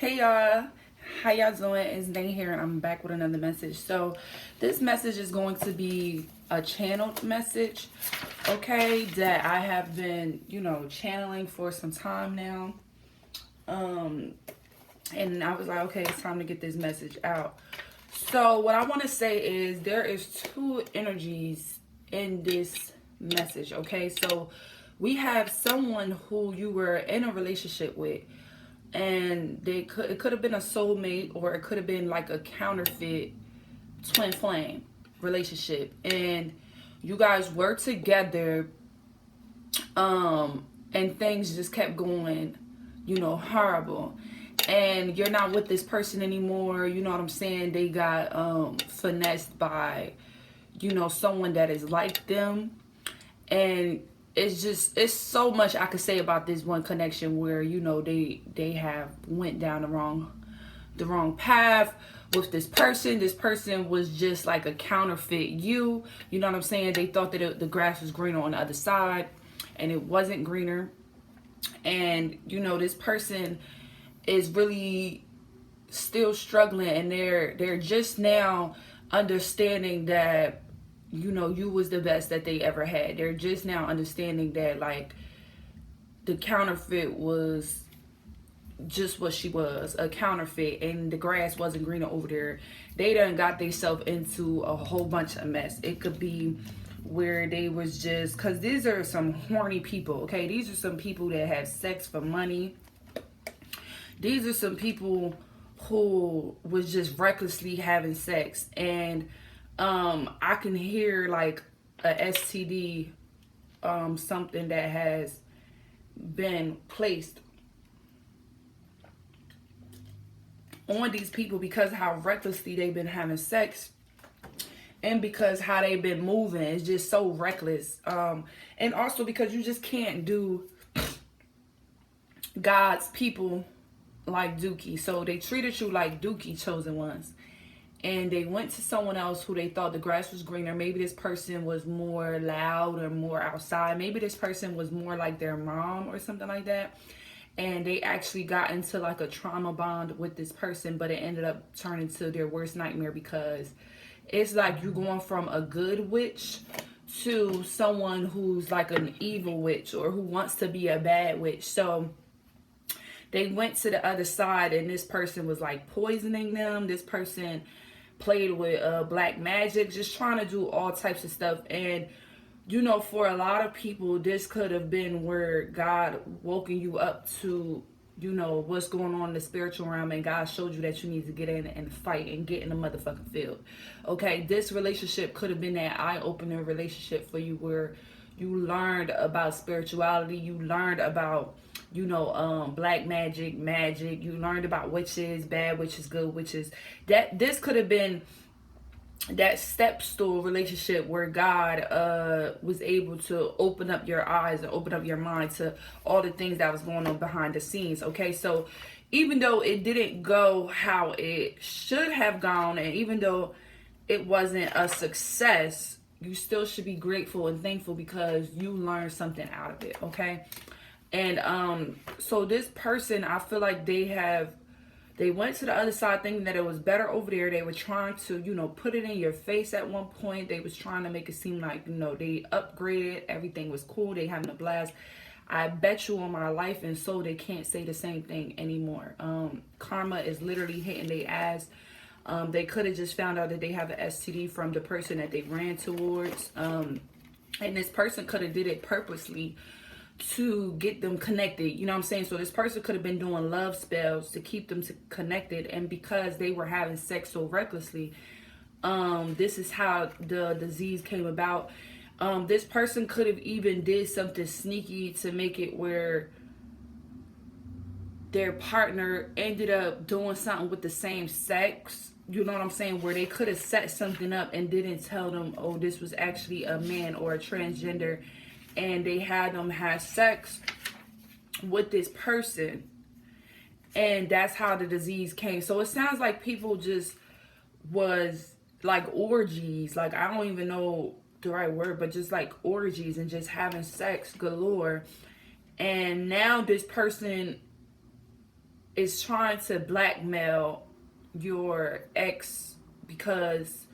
Hey y'all, how y'all doing? It's Dane here and I'm back with another message. So this message is going to be a channeled message, okay, that I have been, channeling for some time now. Um and I was like, okay, it's time to get this message out. So what I want to say is there is two energies in this message, okay? So we have someone who you were in a relationship with, and it could have been a soulmate, or it could have been like a counterfeit twin flame relationship, and you guys were together, and things just kept going, horrible, and you're not with this person anymore. You know what I'm saying? They got finessed by someone that is like them, and it's so much I could say about this one connection where they have went down the wrong path with this person. This person was just like a counterfeit you know what I'm saying? They thought that the grass was greener on the other side, and it wasn't greener. And this person is really still struggling, and they're just now understanding that you was the best that they ever had. They're just now understanding that, like, the counterfeit was just what she was, a counterfeit, and the grass wasn't greener over there. They done got themselves into a whole bunch of mess. It could be where they was just, because these are some horny people, okay? These are some people that have sex for money. These are some people who was just recklessly having sex, and I can hear like a STD, something that has been placed on these people because how recklessly they've been having sex, and because how they've been moving is just so reckless, and also because you just can't do God's people like Dookie. So they treated you like Dookie chosen ones, and they went to someone else who they thought the grass was greener. Maybe this person was more loud or more outside. Maybe this person was more like their mom or something like that. And they actually got into like a trauma bond with this person, but it ended up turning to their worst nightmare, because it's like you're going from a good witch to someone who's like an evil witch, or who wants to be a bad witch. So they went to the other side, and this person was like poisoning them. This person played with black magic, just trying to do all types of stuff. And for a lot of people, this could have been where God woken you up to what's going on in the spiritual realm, and God showed you that you need to get in and fight and get in the motherfucking field. Okay, this relationship could have been that eye-opening relationship for you, where you learned about spirituality, you learned about black magic, you learned about witches, bad witches, good witches. That this could have been that step stool relationship where God was able to open up your eyes and open up your mind to all the things that was going on behind the scenes. Okay, so even though it didn't go how it should have gone, and even though it wasn't a success, you still should be grateful and thankful, because you learned something out of it. Okay. And so this person, I feel like they went to the other side thinking that it was better over there. They were trying to, put it in your face at one point. They was trying to make it seem like, they upgraded. Everything was cool. They having a blast. I bet you on my life and soul they can't say the same thing anymore. Karma is literally hitting their ass. They could have just found out that they have an STD from the person that they ran towards. And this person could have did it purposely to get them connected. You know what I'm saying? So this person could have been doing love spells to keep them connected, and because they were having sex so recklessly, this is how the disease came about. This person could have even did something sneaky to make it where their partner ended up doing something with the same sex. You know what I'm saying? Where they could have set something up and didn't tell them, oh, this was actually a man or a transgender, and they had them have sex with this person, and that's how the disease came. So it sounds like people just was like orgies, like I don't even know the right word, but just like orgies and just having sex galore. And now this person is trying to blackmail your ex because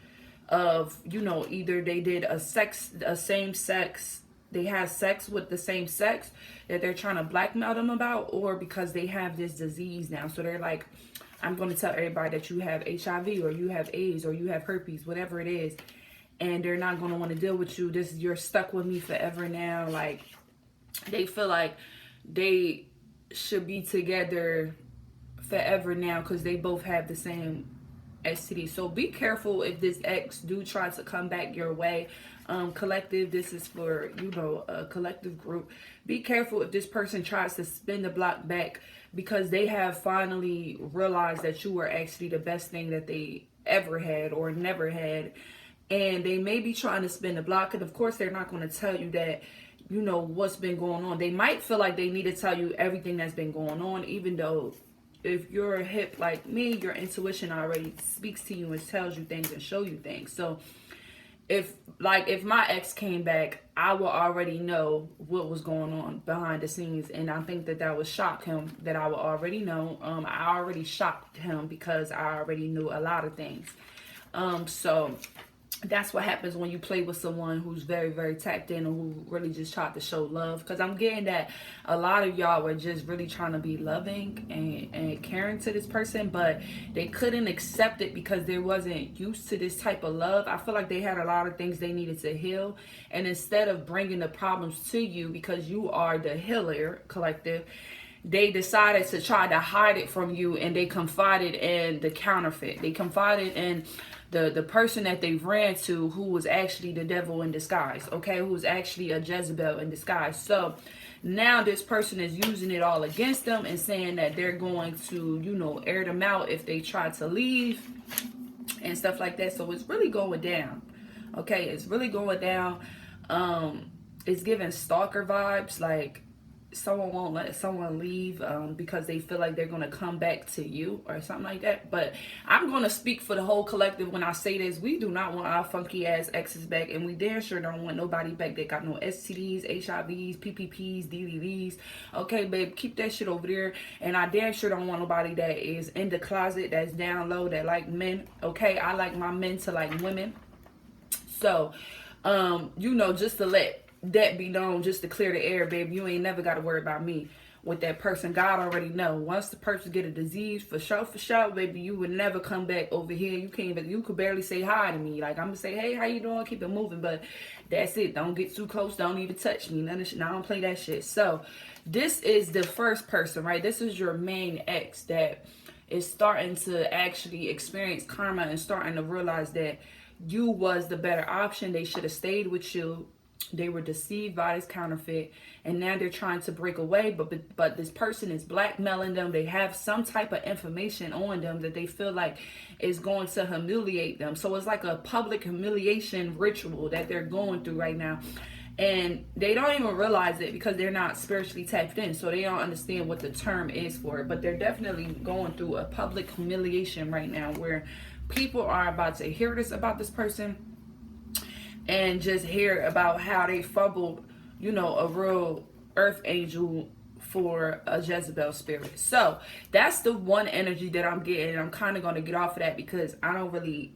of, you know, either they did a same sex, they had sex with the same sex that they're trying to blackmail them about, or because they have this disease now. So they're like, I'm going to tell everybody that you have HIV or you have AIDS or you have herpes, whatever it is, and they're not going to want to deal with you. You're stuck with me forever now. Like, they feel like they should be together forever now because they both have the same STD. So be careful if this ex do try to come back your way. Collective, this is for, you know, a collective group. Be careful if this person tries to spin the block back, because they have finally realized that you were actually the best thing that they ever had or never had. And they may be trying to spin the block. And of course, they're not going to tell you that, you know, what's been going on. They might feel like they need to tell you everything that's been going on, even though if you're hip like me, your intuition already speaks to you and tells you things and show you things. So if my ex came back, I will already know what was going on behind the scenes, and I think that would shock him, that I would already know. I already shocked him because I already knew a lot of things. So that's what happens when you play with someone who's very, very tapped in and who really just tried to show love. Because I'm getting that a lot of y'all were just really trying to be loving and caring to this person, but they couldn't accept it because they wasn't used to this type of love. I feel like they had a lot of things they needed to heal. And instead of bringing the problems to you because you are the healer, collective, they decided to try to hide it from you, and they confided in the counterfeit. They confided in the person that they ran to, who was actually the devil in disguise, okay, who was actually a Jezebel in disguise. So now this person is using it all against them and saying that they're going to, you know, air them out if they try to leave and stuff like that. So it's really going down, okay? It's really going down. It's giving stalker vibes, like someone won't let someone leave because they feel like they're going to come back to you or something like that. But I'm going to speak for the whole collective when I say this. We do not want our funky ass exes back, and we damn sure don't want nobody back that got no STDs, HIVs, PPPs, DDDs. Okay, babe, keep that shit over there. And I damn sure don't want nobody that is in the closet, that's down low, that like men. Okay, I like my men to like women. So, you know, just to let that be known, just to clear the air, baby, you ain't never got to worry about me with that person. God already know. Once the person get a disease, for sure, baby, you would never come back over here. You can't even, you could barely say hi to me. Like, I'm gonna say, hey, how you doing? Keep it moving, but that's it. Don't get too close. Don't even touch me. None of shit. I don't play that shit. So this is the first person, right? This is your main ex that is starting to actually experience karma and starting to realize that you was the better option. They should have stayed with you. They were deceived by this counterfeit, and now they're trying to break away, but this person is blackmailing them. They have some type of information on them that they feel like is going to humiliate them. So it's like a public humiliation ritual that they're going through right now. And they don't even realize it because they're not spiritually tapped in, so they don't understand what the term is for it. But they're definitely going through a public humiliation right now, where people are about to hear this about this person and just hear about how they fumbled, you know, a real earth angel for a Jezebel spirit. So that's the one energy that I'm getting. I'm kind of going to get off of that because I don't really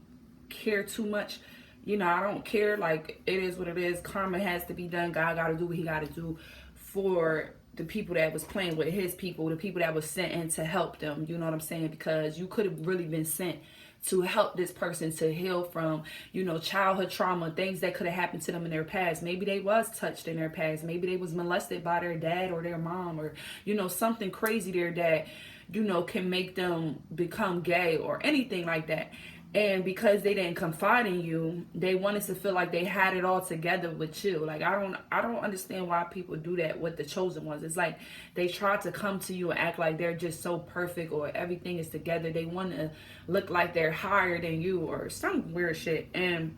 care too much. You know, I don't care. Like, it is what it is. Karma has to be done. God got to do what he got to do for the people that was playing with his people, the people that was sent in to help them. You know what I'm saying? Because you could have really been sent to help this person to heal from, you know, childhood trauma, things that could have happened to them in their past. Maybe they was touched in their past. Maybe they was molested by their dad or their mom, or, you know, something crazy there that, you know, can make them become gay or anything like that. And because they didn't confide in you, they wanted to feel like they had it all together with you. Like, I don't understand why people do that with the chosen ones. It's like they try to come to you and act like they're just so perfect or everything is together. They want to look like they're higher than you or some weird shit. And,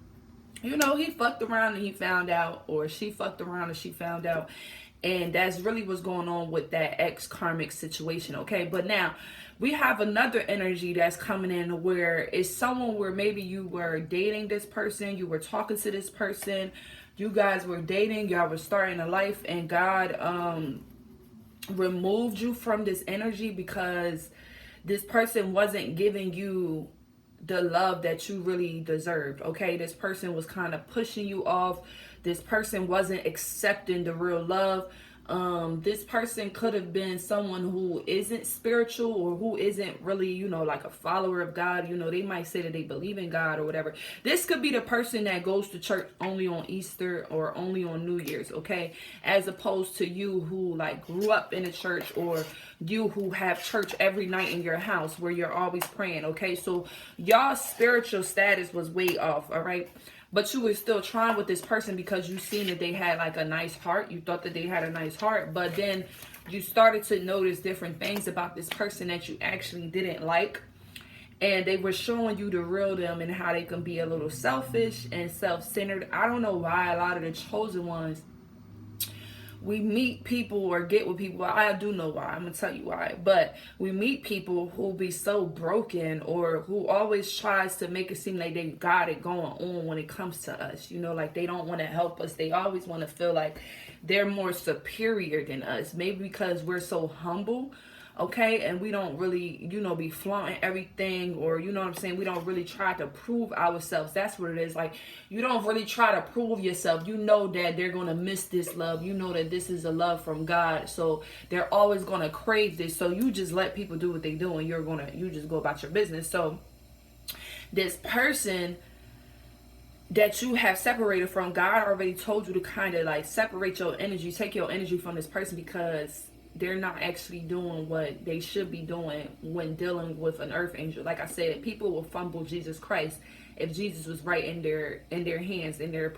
you know, he fucked around and he found out, or she fucked around and she found out. And that's really what's going on with that ex-karmic situation, okay? But now, we have another energy that's coming in where it's someone where maybe you were dating this person, you were talking to this person, you guys were dating, y'all were starting a life, and God removed you from this energy because this person wasn't giving you the love that you really deserved. Okay, this person was kind of pushing you off. This person wasn't accepting the real love. This person could have been someone who isn't spiritual, or who isn't really, like a follower of God. They might say that they believe in God or whatever. This could be the person that goes to church only on Easter or only on New Year's, okay? As opposed to you who like grew up in a church, or you who have church every night in your house where you're always praying, okay? So y'all spiritual status was way off, all right? But you were still trying with this person because you seen that they had like a nice heart. You thought that they had a nice heart. But then you started to notice different things about this person that you actually didn't like. And they were showing you the real them and how they can be a little selfish and self-centered. I don't know why a lot of the chosen ones, we meet people or get with people. I do know why. I'm going to tell you why. But we meet people who be so broken, or who always tries to make it seem like they got it going on when it comes to us. Like they don't want to help us. They always want to feel like they're more superior than us. Maybe because we're so humble. Okay, and we don't really, be flaunting everything, or, what I'm saying? We don't really try to prove ourselves. That's what it is. Like, you don't really try to prove yourself. You know that they're going to miss this love. You know that this is a love from God. So they're always going to crave this. So you just let people do what they do, and you just go about your business. So this person that you have separated from, God already told you to kind of like separate your energy, take your energy from this person, because they're not actually doing what they should be doing when dealing with an earth angel. Like I said, people will fumble Jesus Christ if Jesus was right in their hands, in their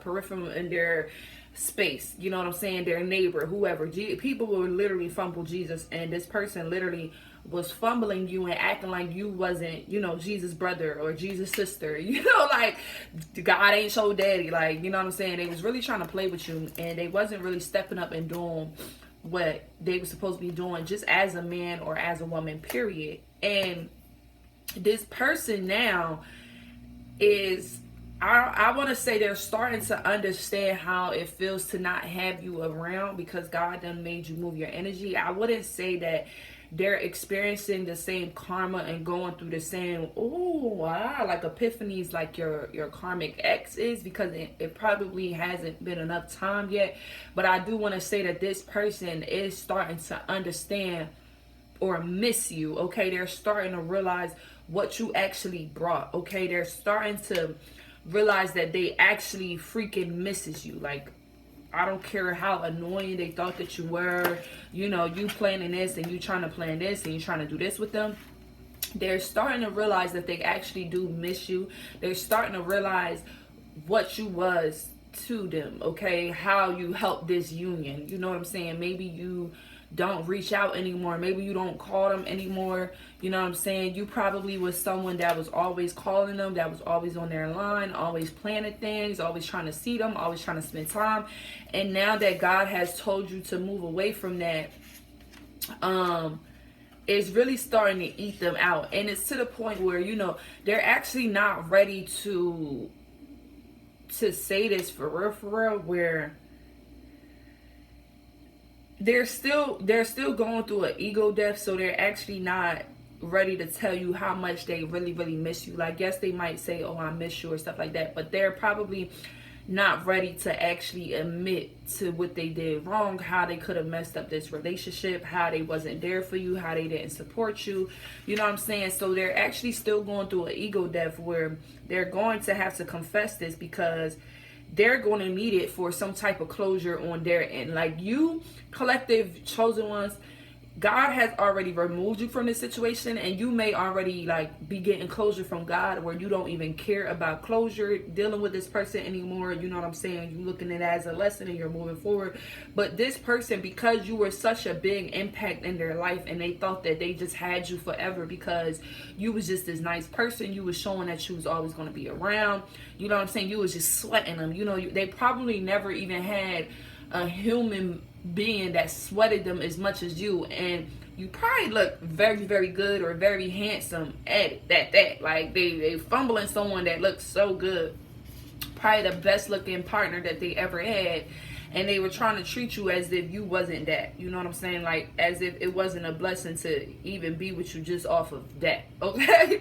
peripheral, in their space. You know what I'm saying? Their neighbor, whoever. People will literally fumble Jesus, and this person literally was fumbling you and acting like you wasn't, Jesus' brother or Jesus' sister. Like God ain't your daddy. Like, you know what I'm saying? They was really trying to play with you, and they wasn't really stepping up and doing what they were supposed to be doing, just as a man or as a woman, period. And this person now is, I want to say, they're starting to understand how it feels to not have you around, because God done made you move your energy. I wouldn't say that they're experiencing the same karma and going through the same like epiphanies like your karmic ex is, because it probably hasn't been enough time yet. But I do want to say that this person is starting to understand or miss you. Okay, they're starting to realize what you actually brought. Okay, they're starting to realize that they actually freaking misses you. Like, I don't care how annoying they thought that you were, you planning this and you trying to plan this and you trying to do this with them. They're starting to realize that they actually do miss you. They're starting to realize what you was to them, okay? How you helped this union. You know what I'm saying? Maybe you don't reach out anymore. Maybe you don't call them anymore. You know what I'm saying? You probably was someone that was always calling them, that was always on their line, always planning things, always trying to see them, always trying to spend time. And now that God has told you to move away from that, it's really starting to eat them out. And it's to the point where, they're actually not ready to say this for real, where they're still going through an ego death. So they're actually not ready to tell you how much they really miss you. Like, yes, they might say, oh, I miss you or stuff like that, but they're probably not ready to actually admit to what they did wrong, how they could have messed up this relationship, how they wasn't there for you, how they didn't support you. You know what I'm saying? So they're actually still going through an ego death, where they're going to have to confess this, because they're going to need it for some type of closure on their end. Like, you collective chosen ones, God has already removed you from this situation, and you may already like be getting closure from God, where you don't even care about closure, dealing with this person anymore. You know what I'm saying? You're looking at it as a lesson and you're moving forward. But this person, because you were such a big impact in their life, and they thought that they just had you forever because you was just this nice person, you was showing that you was always going to be around. You know what I'm saying? You was just sweating them. They probably never even had a human being that sweated them as much as you, and you probably look very, very good or very handsome at it. That like they fumbling someone that looks so good, probably the best looking partner that they ever had, and they were trying to treat you as if you wasn't that. You know what I'm saying? Like as if it wasn't a blessing to even be with you just off of that. Okay.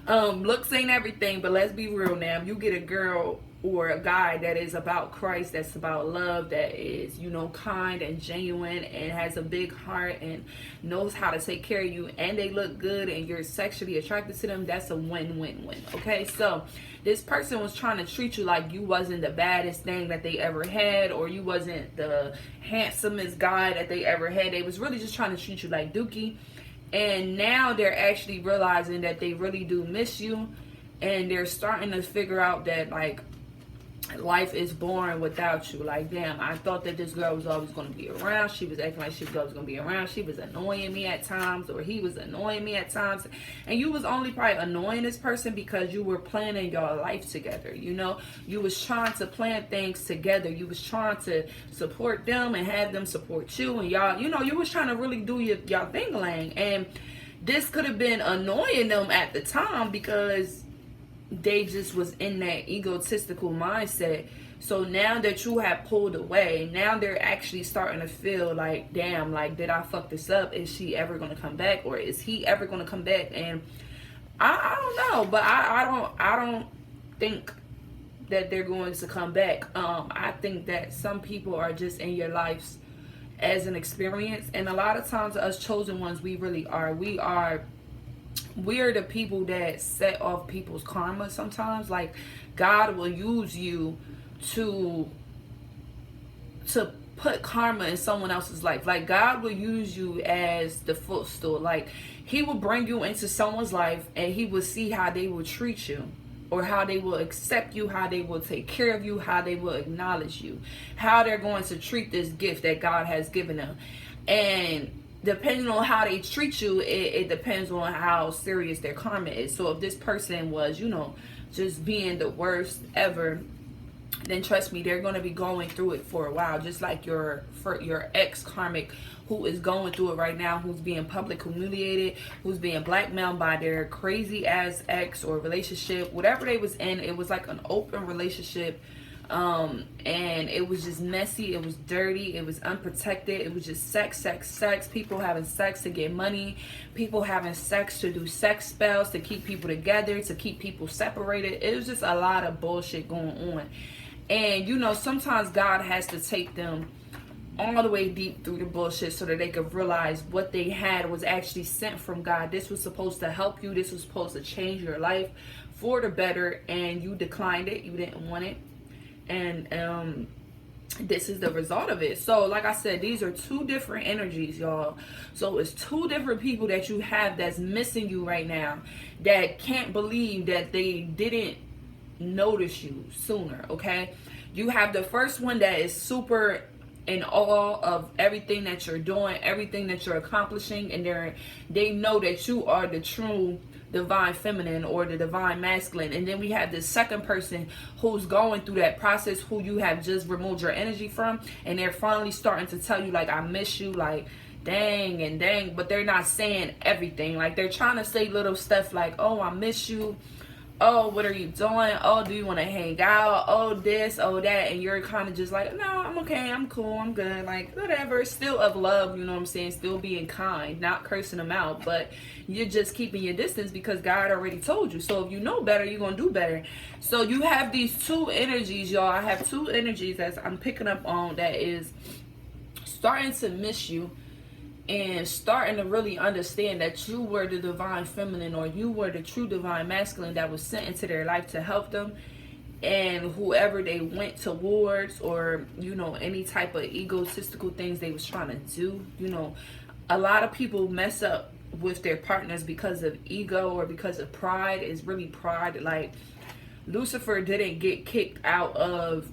Looks ain't everything, but let's be real now. You get a girl or a guy that is about Christ, that's about love, that is, you know, kind and genuine and has a big heart and knows how to take care of you, and they look good and you're sexually attracted to them, that's a win-win-win. Okay, so this person was trying to treat you like you wasn't the baddest thing that they ever had, or you wasn't the handsomest guy that they ever had. They was really just trying to treat you like dookie. And now they're actually realizing that they really do miss you, and they're starting to figure out that, like, life is boring without you. Like, damn, I thought that this girl was always going to be around. She was acting like she was always going to be around. She was annoying me at times, or he was annoying me at times. And you was only probably annoying this person because you were planning your life together. You know, you was trying to plan things together. You was trying to support them and have them support you. And y'all, you know, you was trying to really do y'all thing-a-lang. And this could have been annoying them at the time because they just was in that egotistical mindset. So now that you have pulled away, now they're actually starting to feel like, damn, like, did I fuck this up? Is she ever going to come back, or is he ever going to come back? And I don't know, but I don't think that they're going to come back. I think that some people are just in your lives as an experience, and a lot of times us chosen ones, we really are. We are the people that set off people's karma sometimes. Like, God will use you to put karma in someone else's life. Like, God will use you as the footstool. Like, he will bring you into someone's life and he will see how they will treat you, or how they will accept you, how they will take care of you, how they will acknowledge you, how they're going to treat this gift that God has given them. And depending on how they treat you, it depends on how serious their karma is. So if this person was, you know, just being the worst ever, then trust me, they're going to be going through it for a while. Just like your ex karmic, who is going through it right now, who's being public humiliated, who's being blackmailed by their crazy ass ex or relationship, whatever they was in. It was like an open relationship. And it was just messy, it was dirty, it was unprotected, it was just sex, people having sex to get money, people having sex to do sex spells, to keep people together, to keep people separated. It was just a lot of bullshit going on. And you know, sometimes God has to take them all the way deep through the bullshit so that they could realize what they had was actually sent from God. This was supposed to help you, this was supposed to change your life for the better, and you declined it, you didn't want it. And this is the result of it. So like I said, these are two different energies, y'all. So it's two different people that you have that's missing you right now, that can't believe that they didn't notice you sooner. Okay, you have the first one that is super in awe of everything that you're doing, everything that you're accomplishing, and they know that you are the true divine feminine or the divine masculine. And then we have the second person who's going through that process, who you have just removed your energy from, and they're finally starting to tell you, like, I miss you, like, dang and dang, but they're not saying everything. Like, they're trying to say little stuff like, oh, I miss you, oh, what are you doing, oh, do you want to hang out, oh, this, oh, that, and you're kind of just like, no, I'm okay, I'm cool, I'm good, like, whatever. Still of love, you know what I'm saying, still being kind, not cursing them out, but you're just keeping your distance because God already told you. So if you know better, you're gonna do better. So you have these two energies, y'all. I have two energies that I'm picking up on, that is starting to miss you and starting to really understand that you were the divine feminine, or you were the true divine masculine that was sent into their life to help them. And whoever they went towards, or, you know, any type of egotistical things they was trying to do, you know, a lot of people mess up with their partners because of ego or because of pride. Is really pride. Like, Lucifer didn't get kicked out of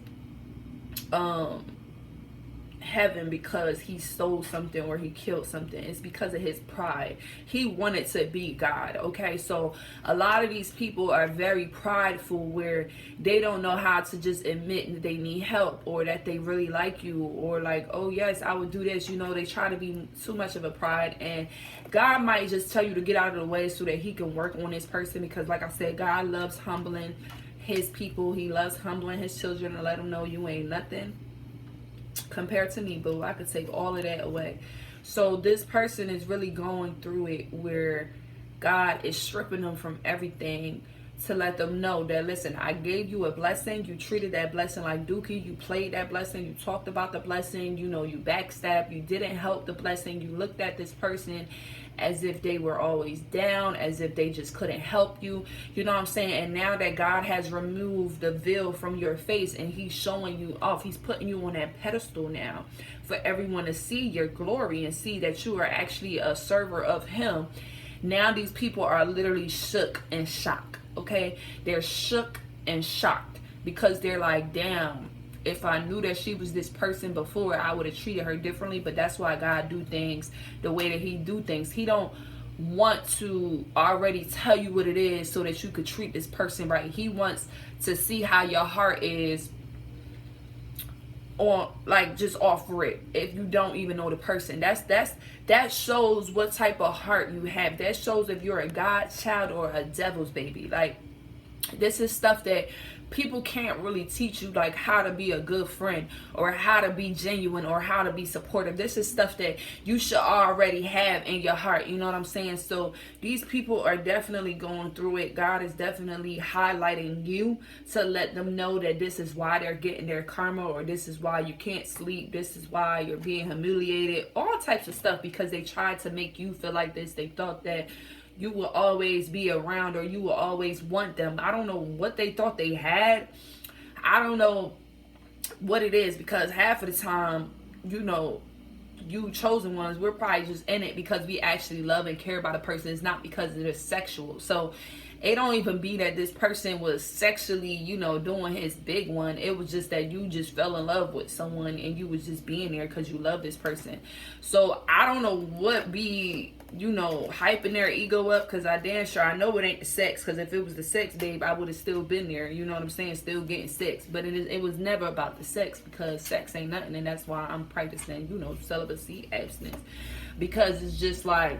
heaven because he stole something or he killed something. It's because of his pride. He wanted to be God. Okay, so a lot of these people are very prideful, where they don't know how to just admit that they need help, or that they really like you, or like, oh yes, I would do this. You know, they try to be too much of a pride, and God might just tell you to get out of the way so that he can work on this person. Because like I said, God loves humbling his people. He loves humbling his children and let them know you ain't nothing. compared to me, boo. I could take all of that away. So this person is really going through it where God is stripping them from everything to let them know that, listen, I gave you a blessing. You treated that blessing like dookie. You played that blessing. You talked about the blessing. You know, you backstabbed. You didn't help the blessing. You looked at this person as if they were always down, as if they just couldn't help you. You know what I'm saying? And now that God has removed the veil from your face and he's showing you off, he's putting you on that pedestal now for everyone to see your glory and see that you are actually a server of him. Now these people are literally shook and shocked. Okay, they're shook and shocked because they're like, damn, if I knew that she was this person before, I would have treated her differently. But that's why God do things the way that he do things. He don't want to already tell you what it is so that you could treat this person right. He wants to see how your heart is on, like, just off rip. If you don't even know the person, that shows what type of heart you have. That shows if you're a God's child or a devil's baby. Like, this is stuff that people can't really teach you, like how to be a good friend or how to be genuine or how to be supportive. This is stuff that you should already have in your heart. You know what I'm saying? So these people are definitely going through it. God is definitely highlighting you to let them know that this is why they're getting their karma, or this is why you can't sleep. This is why you're being humiliated. All types of stuff because they tried to make you feel like this. They thought that you will always be around or you will always want them. I don't know what they thought they had. I don't know what it is, because half of the time, you know, you chosen ones, we're probably just in it because we actually love and care about a person. It's not because they're sexual. So it don't even be that this person was sexually, you know, doing his big one. It was just that you just fell in love with someone and you was just being there because you love this person. So I don't know what be, you know, hyping their ego up, because I damn sure I know it ain't the sex, because if it was the sex, babe, I would have still been there. You know what I'm saying? Still getting sex. But it was never about the sex, because sex ain't nothing. And that's why I'm practicing, you know, celibacy, abstinence, because it's just like,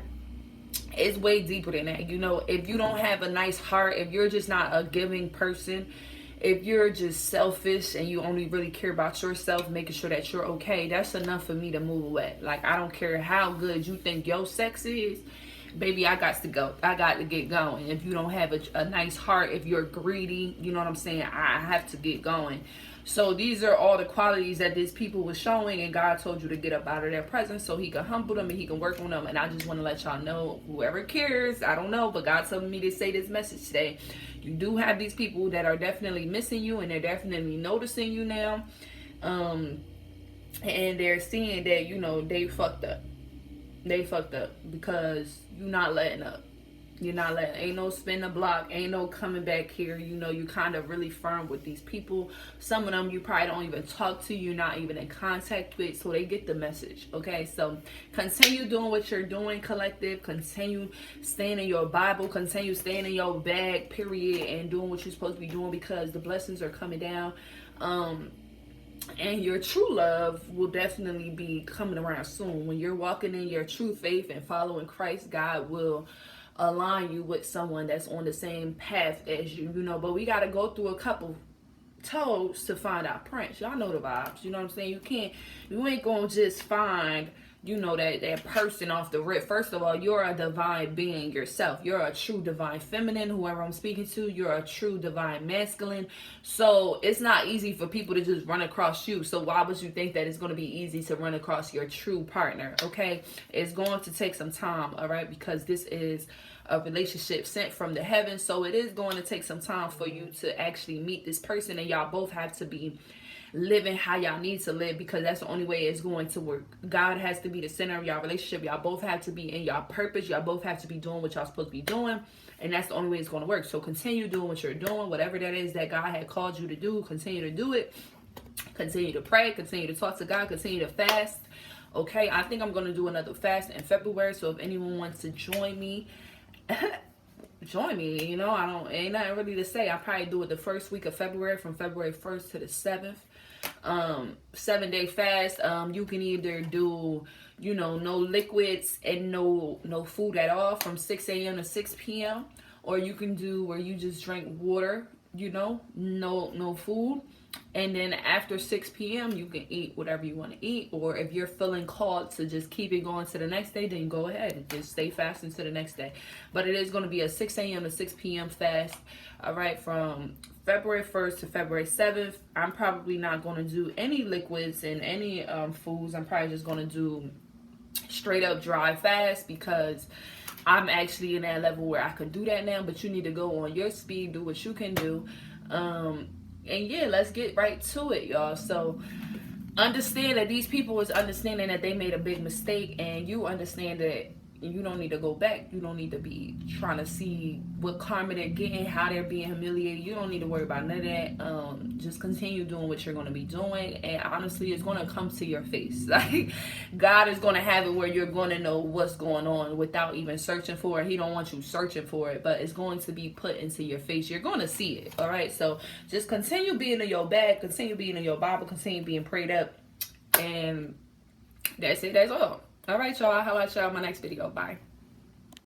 it's way deeper than that. You know, if you don't have a nice heart, if you're just not a giving person, if you're just selfish and you only really care about yourself, making sure that you're okay, that's enough for me to move away. Like, I don't care how good you think your sex is, baby, I got to go. I got to get going. If you don't have a nice heart, if you're greedy, you know what I'm saying, I have to get going. So these are all the qualities that these people were showing, and God told you to get up out of their presence so he can humble them and he can work on them. And I just want to let y'all know, whoever cares, I don't know, but God told me to say this message today. You do have these people that are definitely missing you, and they're definitely noticing you now. And they're seeing that, you know, they fucked up. They fucked up because you're not letting up. You're not letting, ain't no spin the block, ain't no coming back here. You know, you kind of really firm with these people. Some of them you probably don't even talk to, you're not even in contact with, so they get the message. Okay, so continue doing what you're doing, collective. Continue staying in your Bible, continue staying in your bag, period, and doing what you're supposed to be doing, because the blessings are coming down. And your true love will definitely be coming around soon. When you're walking in your true faith and following Christ, God will align you with someone that's on the same path as you, you know. But we got to go through a couple toes to find our prince. Y'all know the vibes, you know what I'm saying? You ain't gonna just find, you know, that person off the rip. First of all, you're a divine being yourself. You're a true divine feminine, whoever I'm speaking to. You're a true divine masculine. So it's not easy for people to just run across you. So why would you think that it's going to be easy to run across your true partner? Okay, it's going to take some time, all right, because this is a relationship sent from the heavens. So it is going to take some time for you to actually meet this person, and y'all both have to be living how y'all need to live, because that's the only way it's going to work. God has to be the center of y'all relationship. Y'all both have to be in y'all purpose. Y'all both have to be doing what y'all supposed to be doing, and that's the only way it's going to work. So continue doing what you're doing, whatever that is that God had called you to do. Continue to do it. Continue to pray. Continue to talk to God. Continue to fast. Okay, I think I'm going to do another fast in February. So if anyone wants to join me, join me. You know, ain't nothing really to say. I'll probably do it the first week of February, from February 1st to the 7th. 7-day fast. You can either do, you know, no liquids and no food at all from 6 a.m. to 6 p.m. or you can do where you just drink water you know, no food. And then after 6 p.m. you can eat whatever you want to eat. Or if you're feeling called to just keep it going to the next day, then go ahead and just stay fasting to the next day. But it is going to be a 6 a.m. to 6 p.m. fast. All right, from February 1st to February 7th. I'm probably not going to do any liquids and any foods. I'm probably just going to do straight up dry fast, because I'm actually in that level where I can do that now. But you need to go on your speed, do what you can do. And yeah, let's get right to it, y'all. So understand that these people is understanding that they made a big mistake, and you understand that you don't need to go back. You don't need to be trying to see what karma they're getting, how they're being humiliated. You don't need to worry about none of that. Just continue doing what you're going to be doing, and honestly, it's going to come to your face. Like, God is going to have it where you're going to know what's going on without even searching for it. He don't want you searching for it, but it's going to be put into your face. You're going to see it. All right, so just continue being in your bag, continue being in your Bible, continue being prayed up, and that's it. That's all. All right, y'all. I'll holler at y'all in my next video. Bye.